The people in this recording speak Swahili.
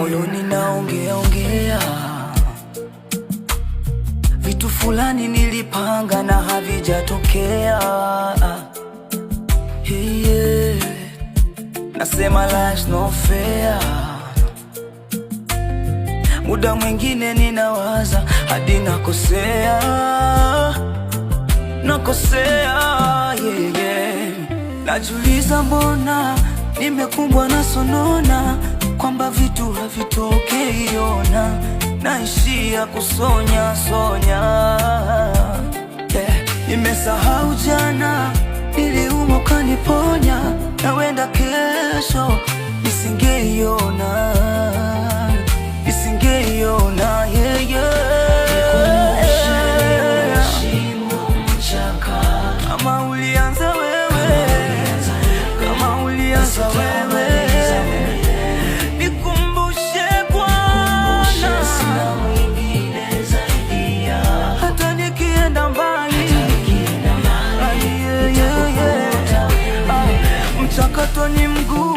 moyoni naongea vitu fulani nilipanga na havijatokea. Yeah. Nasema life's no fair. Muda mwingine ninawaza hadi nakosea, yeah. Najiuliza mbona nimekumbwa na sonona, kwamba vitu havitokei, ona naishia kusonya, yeah. Nimesahau jana niliumwa ukaniponya, na wenda kesho nisingeiona, yeah, yeah. Kama ulianza wewe, nikumbushe Bwana, hata nikienda mbali, mchakato ni mgumu.